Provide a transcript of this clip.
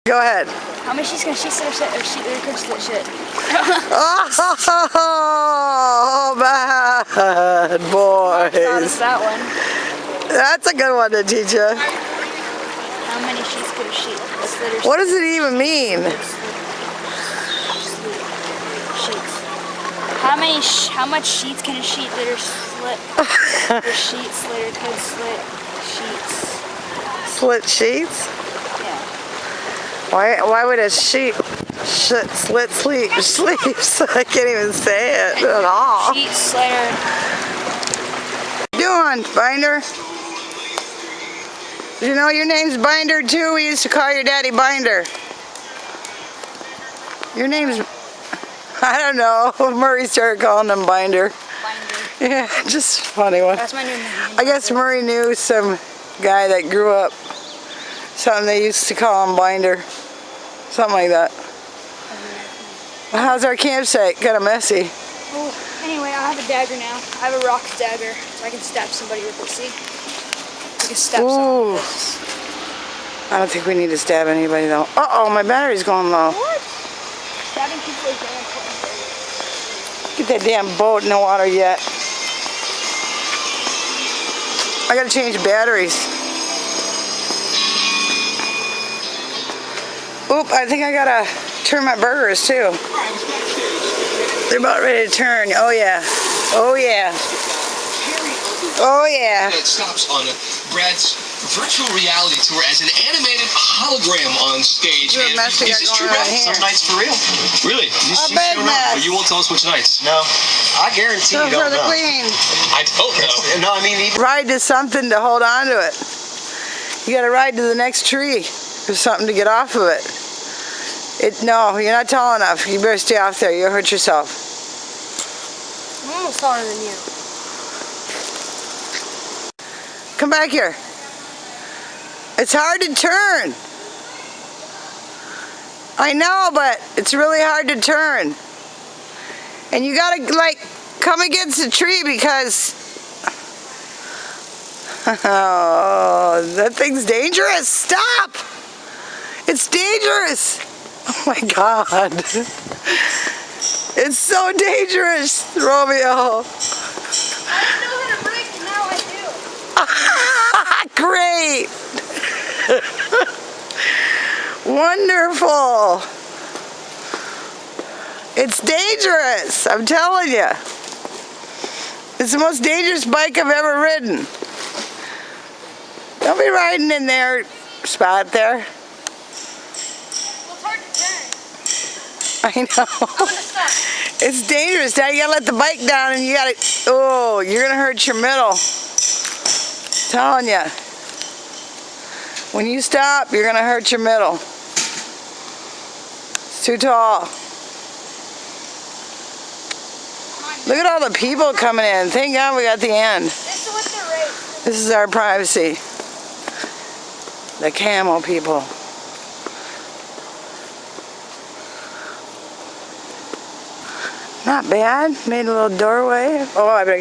Go ahead. How many sheets can a sheet slitter sit or sheet litter could split shit? Oh, bad boys. That one. That's a good one to teach you. How many sheets could a sheet slitter? What does it even mean? Sheets. How much sheets can a sheet litter split? The sheet slitter could split sheets. Split sheets? Yeah. Why would a sheet split sleeves? I can't even say it at all. Sheet slitter. What you doing, Binder? You know your name's Binder too? We used to call your daddy Binder. Your name's, I don't know. Murray started calling him Binder. Binder. Yeah, just a funny one. That's my new name. I guess Murray knew some guy that grew up. Something they used to call him Binder. Something like that. Well, how's our campsite? Kind of messy. Oh, anyway, I have a dagger now. I have a rock dagger, so I can stab somebody with it. See? I can stab someone with this. I don't think we need to stab anybody though. Uh-oh, my battery's going low. What? Stabbing people is very important. Get that damn boat in the water yet. I gotta change batteries. Oop, I think I gotta turn my burgers too. They're about ready to turn. Oh yeah. Oh yeah. Oh yeah. It stops on Brad's virtual reality tour as an animated hologram on stage. Is this true, Brad? Some nights for real. Really? A big mess. But you won't tell us which nights. No. I guarantee you don't for the know. queen. I don't know. No, I mean even. Ride to something to hold on to it. You gotta ride to the next tree. There's something to get off of it. No, you're not tall enough. You better stay off there. You'll hurt yourself. I'm almost taller than you. Come back here. It's hard to turn. I know, but it's really hard to turn. And you gotta, like, come against the tree because... Oh, that thing's dangerous. Stop! It's dangerous. Oh my God. It's so dangerous, Romeo. I didn't know how to brake, and now I do. Great. Wonderful. It's dangerous, I'm telling you. It's the most dangerous bike I've ever ridden. Don't be riding in there, spot there. I know. It's dangerous. Now you gotta let the bike down and you gotta, oh, you're gonna hurt your middle. I'm telling you. When you stop, you're gonna hurt your middle. It's too tall. Look at all the people coming in. Thank God we got the end. This is what the race. This is our privacy. The camel people. Not bad. Made a little doorway. Oh, I better